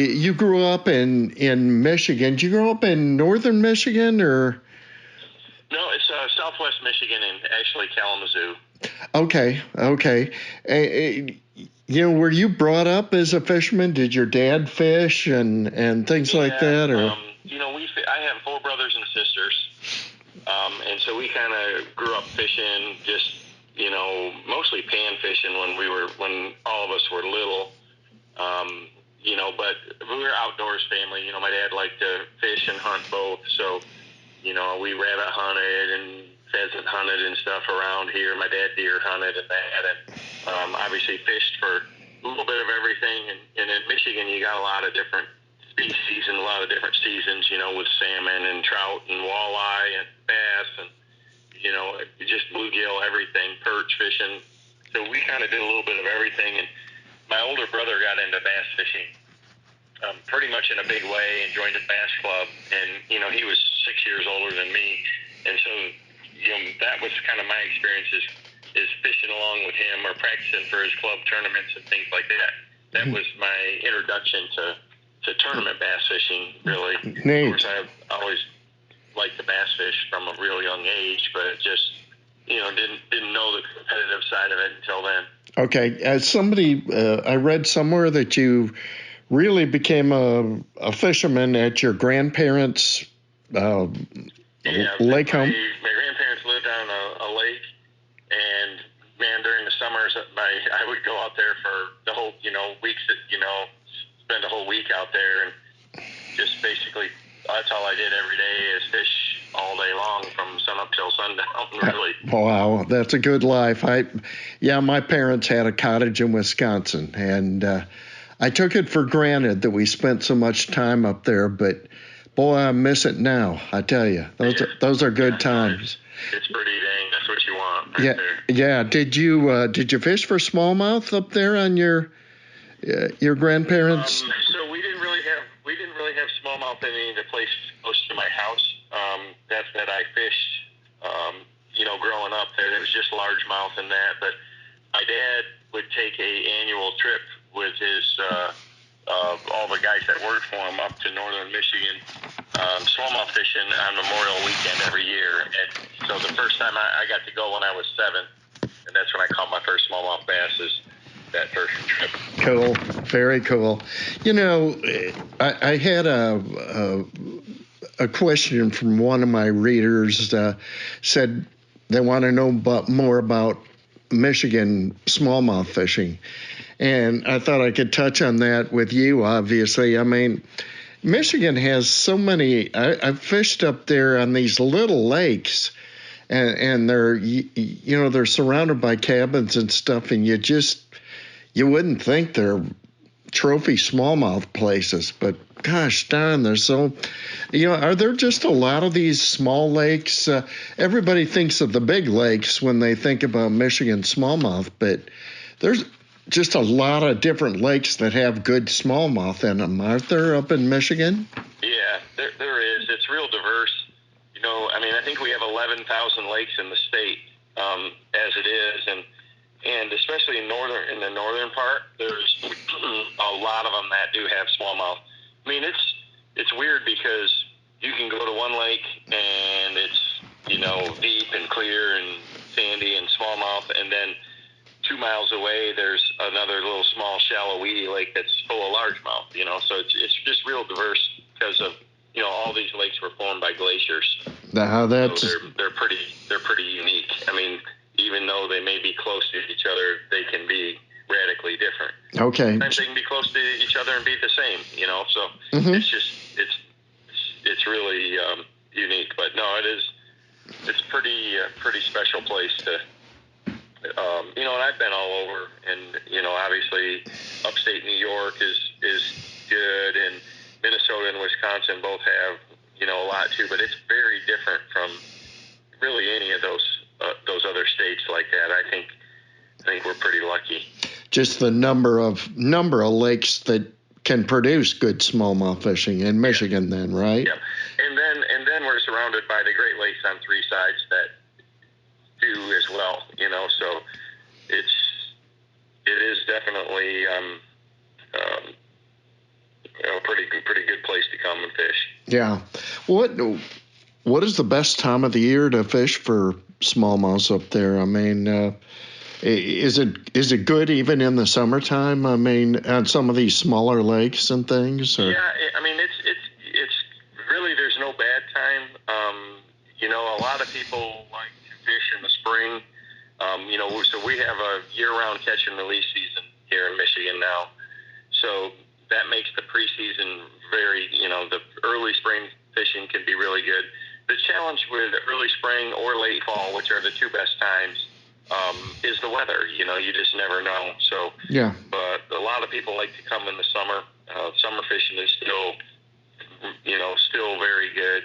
you grew up in Michigan. Did you grow up in northern Michigan or? No, it's southwest Michigan and actually Kalamazoo. Okay. Were you brought up as a fisherman? Did your dad fish and things like that? Or? I have 4 brothers and sisters, and so we kind of grew up fishing, just mostly pan fishing when all of us were little. But we were outdoors family. My dad liked to fish and hunt both, so we rabbit hunted and pheasant hunted and stuff around here. My dad deer hunted and that, and obviously fished for a little bit of everything. And in Michigan, you got a lot of different species and a lot of different seasons, with salmon and trout and walleye and bass and, just bluegill, everything, perch fishing. So we kind of did a little bit of everything. And my older brother got into bass fishing pretty much in a big way and joined a bass club. And, he was 6 years older than me. And so, that was kind of my experience is fishing along with him or practicing for his club tournaments and things like that. That was my introduction to tournament bass fishing, really. Neat. Of course, I've always liked to bass fish from a real young age, but just, didn't know the competitive side of it until then. Okay. As somebody, I read somewhere that you really became a fisherman at your grandparents' lake home. My grandparents lived on a lake, and man, during the summers, I would go out there for the whole, weeks that, spend a whole week out there, and just basically that's all I did every day is fish all day long from sunup till sundown, really. Wow, that's a good life. My parents had a cottage in Wisconsin, and I took it for granted that we spent so much time up there, but boy, I miss it now. I tell you, those are good times. It's pretty dang. That's what you want. Right there. Yeah. Did you fish for smallmouth up there on your grandparents? So we didn't really have smallmouth in any of the places close to my house. That I fished. Growing up there was just largemouth and that. But my dad would take a annual trip with his all the guys that worked for him up to northern Michigan, smallmouth fishing on Memorial Weekend every year. And so the first time I got to go when I was 7, and that's when I caught my first smallmouth bass is that first trip. Cool. Very cool. I had a question from one of my readers, said they want to know more about Michigan smallmouth fishing. And I thought I could touch on that with you, obviously. I mean, Michigan has so many. I've fished up there on these little lakes, and they're surrounded by cabins and stuff, and you wouldn't think they're trophy smallmouth places, but gosh darn, there's so, are there just a lot of these small lakes? Everybody thinks of the big lakes when they think about Michigan smallmouth, but there's just a lot of different lakes that have good smallmouth in them, aren't there, up in Michigan? Yeah, there is. It's real diverse. I think we have 11,000 lakes in the state as it is, and especially in the northern part, there's a lot of them that do have smallmouth. I mean, it's weird because you can go to one lake and it's deep and clear and sandy and smallmouth, and then 2 miles away there's another little small shallow weedy lake that's full of largemouth. So it's just real diverse because of all these lakes were formed by glaciers. So they're pretty unique. I mean, even though they may be close to each other, they can be radically different. Okay. Sometimes they can be close to each other and be the same, so It's just, it's really unique. But no, it's pretty special place to, and I've been all over, and, obviously upstate New York is good, and Minnesota and Wisconsin both have, a lot too, but it's very different from really any of those other states like that. I think we're pretty lucky. Just the number of lakes that can produce good smallmouth fishing in Michigan, then, right? Yeah, and then we're surrounded by the Great Lakes on 3 sides that do as well. So it is definitely pretty good place to come and fish. Yeah. What is the best time of the year to fish for smallmouth up there? I mean, is it good even in the summertime? I mean, on some of these smaller lakes and things. Or? Yeah, I mean it's really, there's no bad time. A lot of people like to fish in the spring. So we have a year-round catch and release season here in Michigan now. So that makes the preseason the early spring fishing can be really good. The challenge with early spring or late fall, which are the two best times, is the weather. You just never know. So yeah. But a lot of people like to come in the summer. Summer fishing is still very good.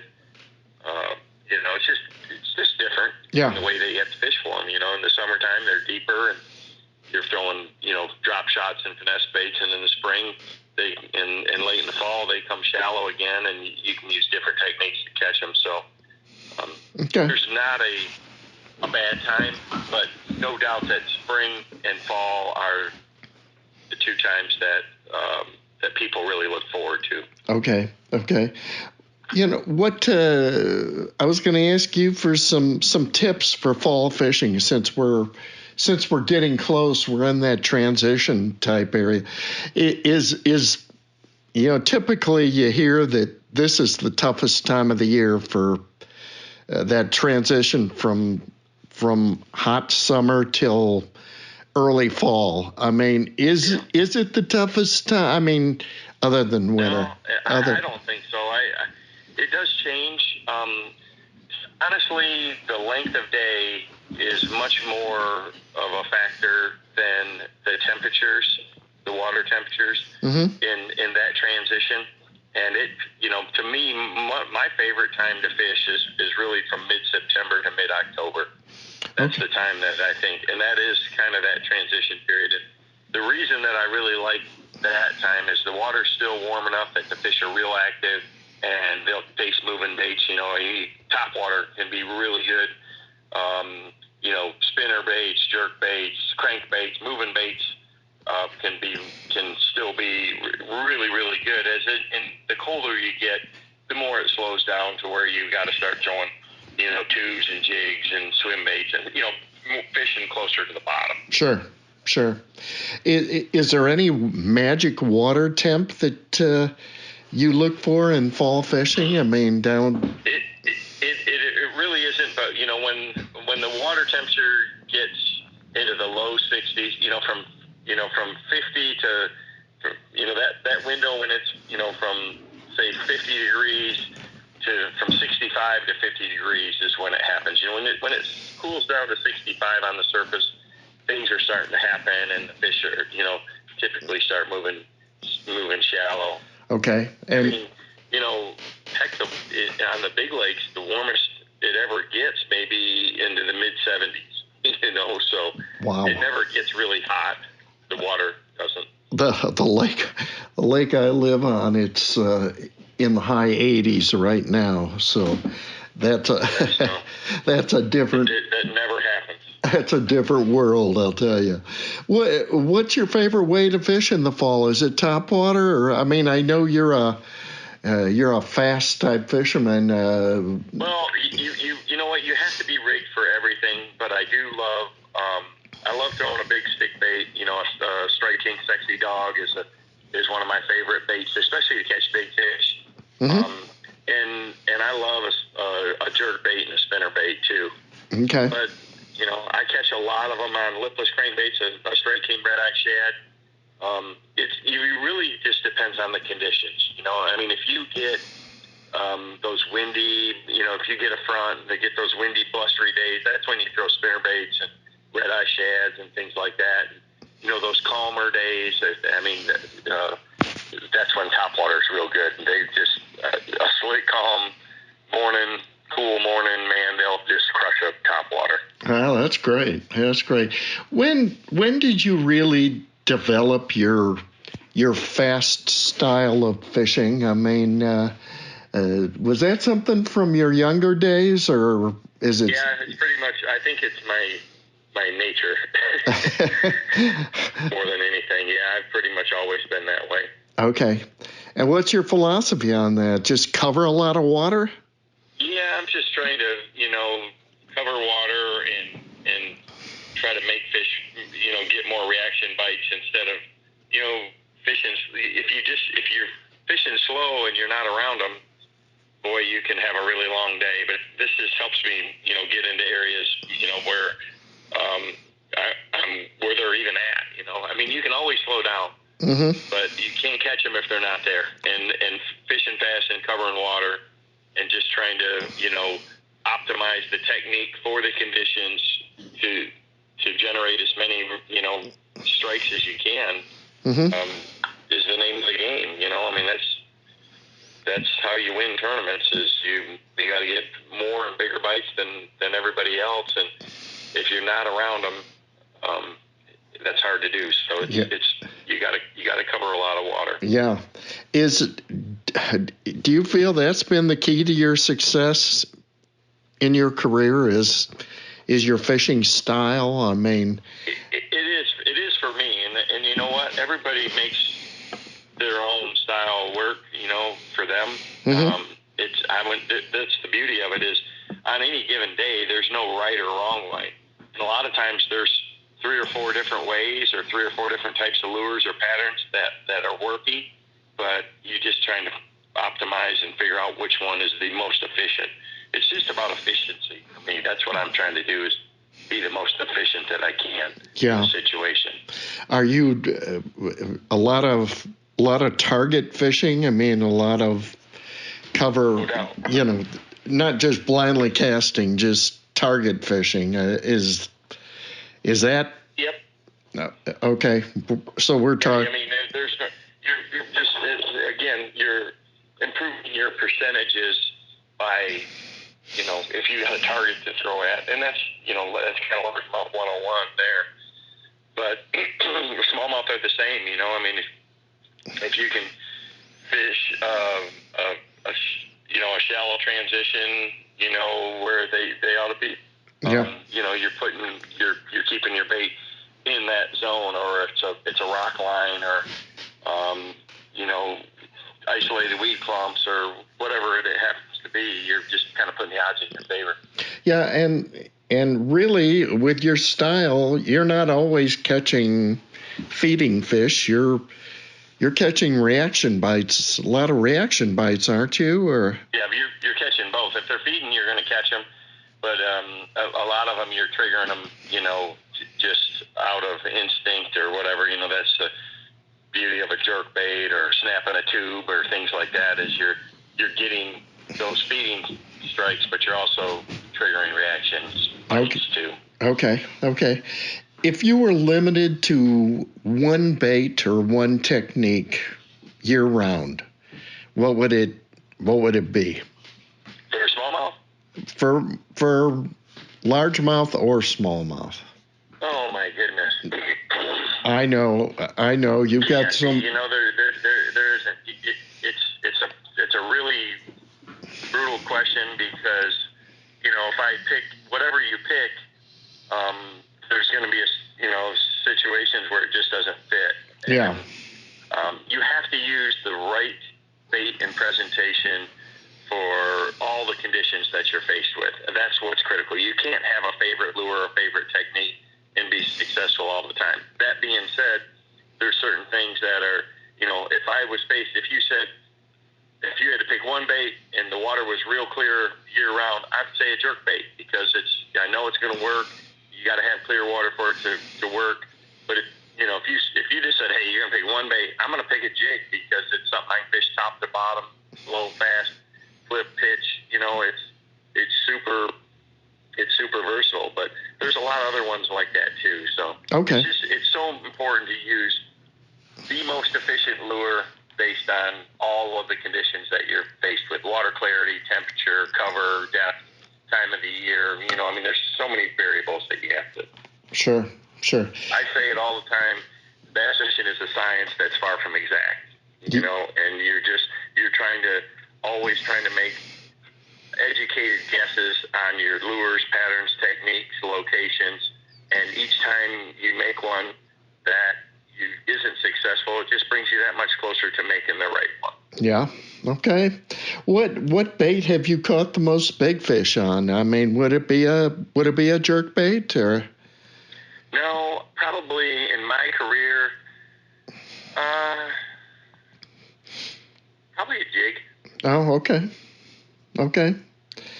It's just different. Yeah. In the way that you have to fish for them. In the summertime they're deeper and you're throwing drop shots and finesse baits, and in the spring and late in the fall they come shallow again, and you can use different techniques to catch them. So there's not a bad time, but no doubt that spring and fall are the two times that people really look forward to. Okay. What I was going to ask you for some tips for fall fishing, since we're getting close, we're in that transition type area. Is typically you hear that this is the toughest time of the year for that transition from hot summer till early fall. I mean, is it the toughest time? I mean, other than winter. No, I don't think so. It does change. Honestly, the length of day is much more of a factor than the temperatures, the water temperatures in that transition. And to me, my favorite time to fish is really from mid-September to mid-October. That's the time that I think, and that is kind of that transition period. And the reason that I really like that time is the water's still warm enough that the fish are real active, and they'll face moving baits. Top water can be really good. Spinner baits, jerk baits, crank baits, moving baits can still be really, really good. And the colder you get, the more it slows down to where you got to start throwing, tubes and jigs and swim baits and fishing closer to the bottom. Sure. Is there any magic water temp that you look for in fall fishing? I mean, down. It really isn't, but when the water temperature gets into the low 60s, from 50 to that window when it's from say 50 degrees from 65 to 50 degrees is when it happens. When it cools down to 65 on the surface, things are starting to happen, and the fish are typically start moving shallow. Okay. And heck, on the big lakes, the warmest it ever gets maybe into the mid 70s. So wow. It never gets really hot. The water doesn't. The lake I live on, it's in the high 80s right now. So that's a different. That never happens. That's a different world, I'll tell you. What's your favorite way to fish in the fall? Is it topwater, or I mean, I know you're a fast type fisherman. Well, you know what? You have to be rigged for everything, but I do love. I love throwing a big stick bait. A Strike King Sexy Dog is one of my favorite baits, especially to catch big fish. And I love a jerk bait and a spinner bait too. Okay. But I catch a lot of them on lipless crankbaits, a Strike King red-eye shad. It really just depends on the conditions. I mean, if you get those windy, if you get a front, they get those windy, blustery days, that's when you throw spinner baits and red-eye shads and things like that. Those calmer days, I mean, that's when topwater is real good. They just, a slick, calm morning, cool morning, man, they'll just crush up topwater. Well, that's great. When did you really develop your fast style of fishing? I mean, was that something from your younger days, or is it? Yeah, it's pretty much. I think it's my nature more than anything. Yeah, I've pretty much always been that way. Okay. And what's your philosophy on that? Just cover a lot of water? Yeah, I'm just trying to, cover water and try to make fish, get more reaction bites instead of, fishing. If you're fishing slow and you're not around them, boy, you can have a really long day. But this just helps me, get into areas, where I'm where they're even at. I mean, you can always slow down, but you can't catch them if they're not there. And fishing fast and covering water, and just trying to, optimize the technique for the conditions to generate as many, strikes as you can, is the name of the game. I mean, that's how you win tournaments. Is you got to get more and bigger bites than everybody else, and if you're not around them, that's hard to do. So it's you got to cover a lot of water. Yeah. Do you feel that's been the key to your success in your career? Is your fishing style? I mean, it is for me, and you know what? Everybody makes their own style work, for them. That's the beauty of it, is on any given day, there's no right or wrong way. And a lot of times there's 3 or 4 different ways or 3 or 4 different types of lures or patterns that are working, but you're just trying to optimize and figure out which one is the most efficient. It's just about efficiency. I mean, that's what I'm trying to do, is be the most efficient that I can in the situation. Are you a lot of target fishing? I mean, a lot of cover, not just blindly casting, just target fishing. Is that? Yep. No. Okay. So we're talking. I mean, you're just, again, you're improving your percentages by, if you got a target to throw at, and that's kind of largemouth 101 there. But smallmouth are the same, I mean, if you can fish a shallow transition, where they ought to be, you're keeping your bait in that zone, or it's a rock line, or isolated weed clumps, or whatever it happens to be. You're just kind of putting the odds in your favor. Yeah, and really, with your style, you're not always catching feeding fish. You're catching reaction bites, a lot of reaction bites, aren't you? Or yeah, you're catching both. If they're feeding, you're going to catch them, but a lot of them you're triggering them, just out of instinct or whatever. That's the beauty of a jerk bait or snapping a tube or things like that. Is you're getting those feeding strikes, but you're also triggering reactions too. Okay. If you were limited to one bait or one technique year round, what would it be? For smallmouth? For largemouth or smallmouth? Oh my goodness! I know. You've got some. It's a really brutal question, because if I pick whatever you pick, there's going to be situations where it just doesn't fit. Yeah. You have to use the right bait and presentation for all the conditions that you're faced with. And that's what's critical. You can't have a favorite lure or favorite technique and be successful all the time. That being said, there's certain things that are, if you had to pick one bait and the water was real clear year round, I'd say a jerk bait, because I know it's going to work. You got to have clear water for it to work. But if you just said, hey, you're going to pick one bait, I'm going to pick a jig, because it's something I can fish top to bottom, slow, fast, flip, pitch. It's super versatile. But there's a lot of other ones like that too. So it's so important to use the most efficient lure based on all of the conditions that you're faced with: water clarity, temperature, cover, depth, time of the year. There's so many variables that you have to. Sure. I say it all the time: bass fishing is a science that's far from exact. And you're always trying to make educated guesses on your lures, patterns, techniques, locations, and each time you make one that isn't successful, it just brings you that much closer to making the right one. Yeah. Okay. What bait have you caught the most big fish on? I mean, would it be a jerk bait or? No, probably in my career, probably a jig. Oh, okay. Okay.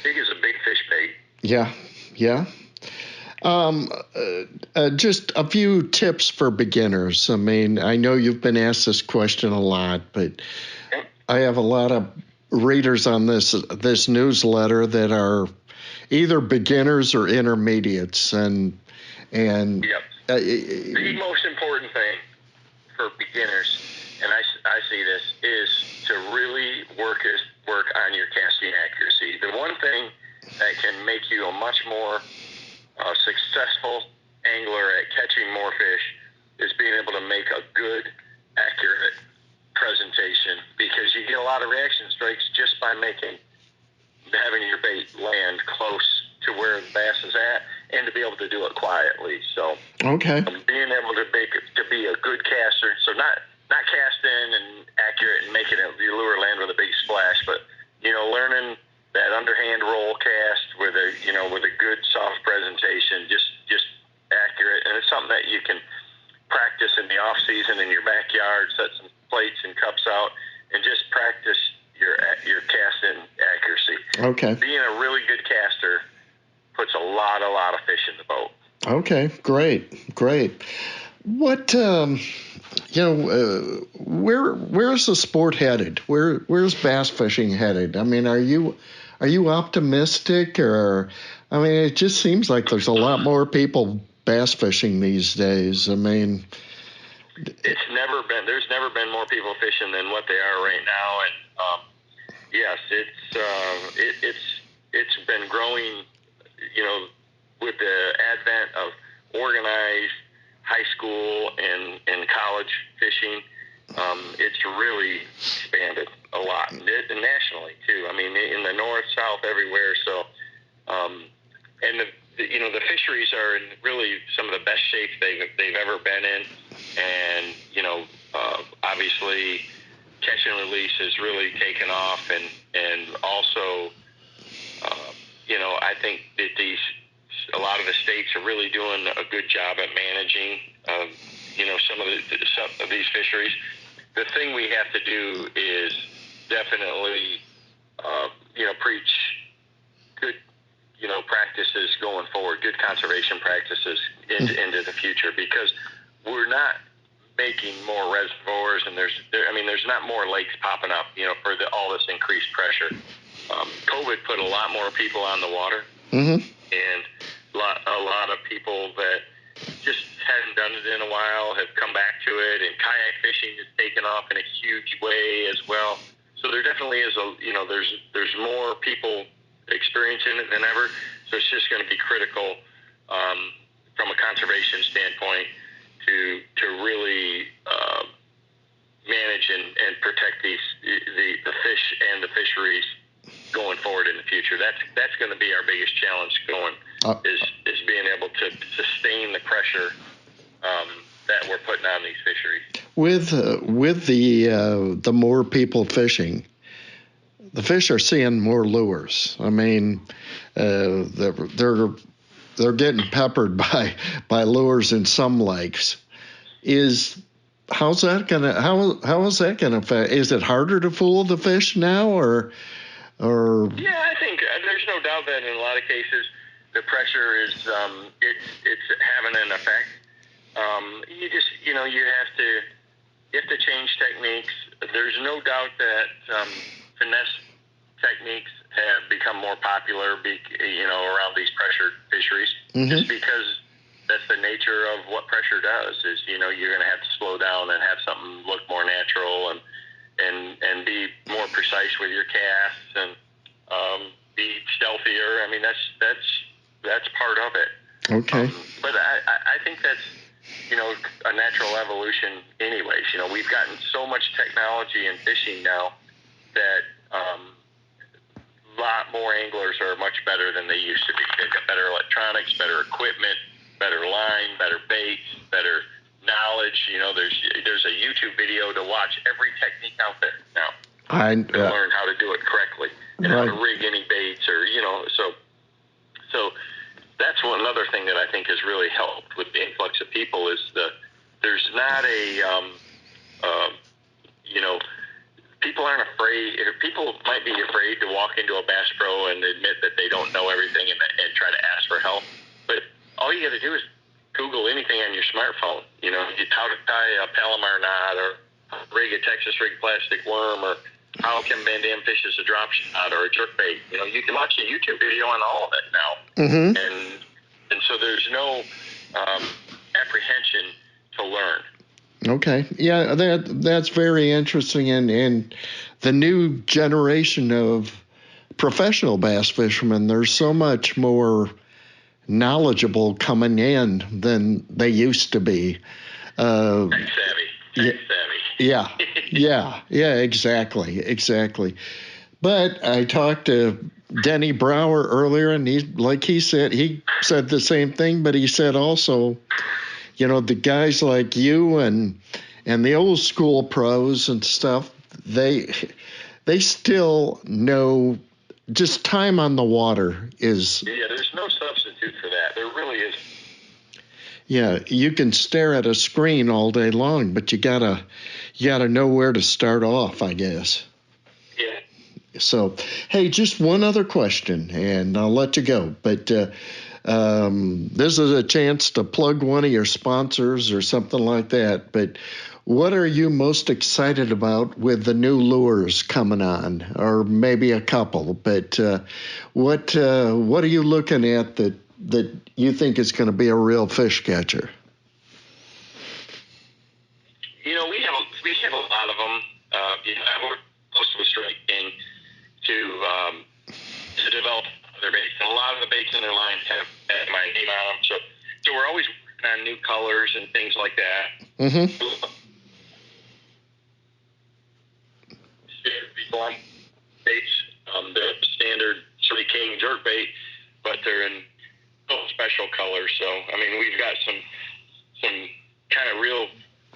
Jig is a big fish bait. Yeah. Yeah. Just a few tips for beginners. I mean, I know you've been asked this question a lot, but Yep. I have a lot of readers on this newsletter that are either beginners or intermediates, and Yep. The most important thing for beginners, and I see this, is to really work on your casting accuracy. The one thing that can make you a much more successful angler at catching more fish is being able to make a good, accurate presentation, because you get a lot of reaction strikes just by having your bait land close to where the bass is at, and to be able to do it quietly. So okay. Being able to be a good caster, so not casting and accurate and making your lure land with a big splash, but learning that underhand roll cast with a good soft presentation, just accurate. And it's something that you can practice in the off season in your backyard, set some plates and cups out, and just practice your casting accuracy. Okay. Being a really good caster puts a lot of fish in the boat. Okay. Great. What where's the sport headed? Where's bass fishing headed? I mean, are you optimistic, or I mean, it just seems like there's a lot more people bass fishing these days. I mean, there's never been more people fishing than what they are right now, and yes, it's been growing, with the advent of organized high school and college fishing. It's really expanded a lot, and nationally too. I mean, in the north, south, everywhere. So, and the fisheries are in really some of the best shape they've ever been in, and obviously, catch and release has really taken off, and also, I think that a lot of the states are really doing a good job at managing, some of these fisheries. The thing we have to do is definitely, preach good, practices going forward, good conservation practices into the future, because we're not making more reservoirs, and there's not more lakes popping up, for all this increased pressure. COVID put a lot more people on the water, mm-hmm. and a lot of people that just hadn't done it in a while have come back to it, and kayak fishing has taken off in a huge way as well. So there definitely is there's more people experiencing it than ever. So it's just going to be critical, from a conservation standpoint, to really manage and protect the fish and the fisheries going forward in the future. That's going to be our biggest challenge is being able to sustain the pressure that we're putting on these fisheries. With the more people fishing, the fish are seeing more lures. I mean, they're getting peppered by lures in some lakes. How is that gonna affect? Is it harder to fool the fish now, or? Yeah, I think there's no doubt that in a lot of cases the pressure is it's having an effect. You have to change techniques. There's no doubt that finesse techniques have become more popular, around these pressured fisheries, mm-hmm. just because that's the nature of what pressure does. Is you're going to have to slow down and have something look more natural and be more precise with your casts and be stealthier. I mean, that's part of it. Okay. But I think that's a natural evolution. Anyways, we've gotten so much technology in fishing now that a lot more anglers are much better than they used to be. They've got better electronics, better equipment, better line, better baits, better knowledge. There's a YouTube video to watch every technique out there now. to learn how to do it correctly and how to rig any baits, or so that's another thing that I think has really helped with the influx of people is there's not people aren't afraid. People might be afraid to walk into a Bass Pro and admit that they don't know everything and try to ask for help. But all you got to do is Google anything on your smartphone. How to tie a Palomar knot, or rig a Texas rig plastic worm, or how can VanDam fishes a drop shot or a jerkbait. You can watch a YouTube video on all of it now. Mm-hmm. And so there's no apprehension to learn. Okay. Yeah, that's very interesting. And the new generation of professional bass fishermen, they're so much more knowledgeable coming in than they used to be. Tech savvy. Yeah, exactly. But I talked to Denny Brower earlier, and he said the same thing, but he said also, the guys like you and the old school pros and stuff, they still know just time on the water is. Yeah, there's no substitute for that. There really is. Yeah, you can stare at a screen all day long, but you gotta know where to start off, I guess. Yeah. So, hey, just one other question, and I'll let you go. But this is a chance to plug one of your sponsors or something like that. But what are you most excited about with the new lures coming on, or maybe a couple? But what are you looking at that you think is going to be a real fish catcher? We have a lot of them. We're close to a strike king to develop their baits, and a lot of the baits in their line have my name on them. So we're always working on new colors and things like that. Mm-hmm. Baits, they're standard Three King jerk bait, but they're in special colors. So we've got some kind of real,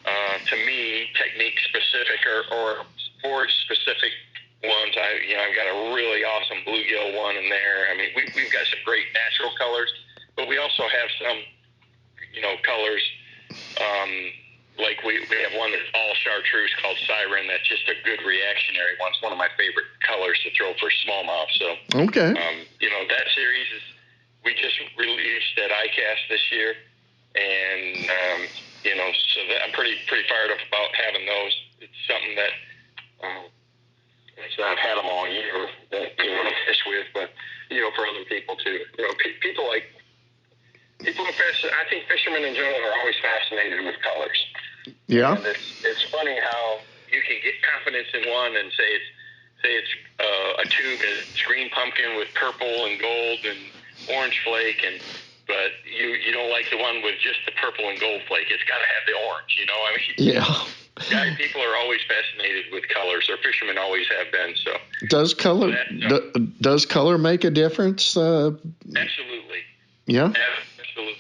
to me, technique specific or forage specific ones. I've got a really awesome bluegill one in there. We've got some great natural colors, but we also have some, colors. Like we have one that's all chartreuse called Siren. That's just a good reactionary one. It's one of my favorite colors to throw for smallmouth. So okay, that series we just released at ICAST this year, and so that I'm pretty fired up about having those. It's something that I've had them all year that to fish with, but for other people too. People who fish. I think fishermen in general are always fascinated with colors. Yeah, and it's funny how you can get confidence in one and say it's a tube is green pumpkin with purple and gold and orange flake, but you don't like the one with just the purple and gold flake. It's got to have the orange. Yeah. People are always fascinated with colors, or fishermen always have been. So does color make a difference? Absolutely. Yeah. Absolutely.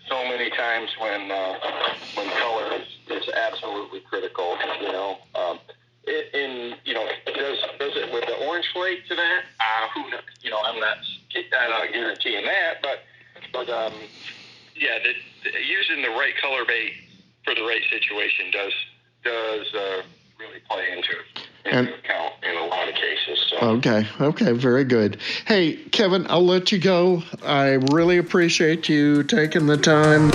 So many times when color is absolutely critical. Does it with the orange flake to that? Who knows? I'm not guaranteeing that, but using the right color bait for the right situation does really play into account in a lot of cases. So. Okay, very good. Hey, Kevin, I'll let you go. I really appreciate you taking the time.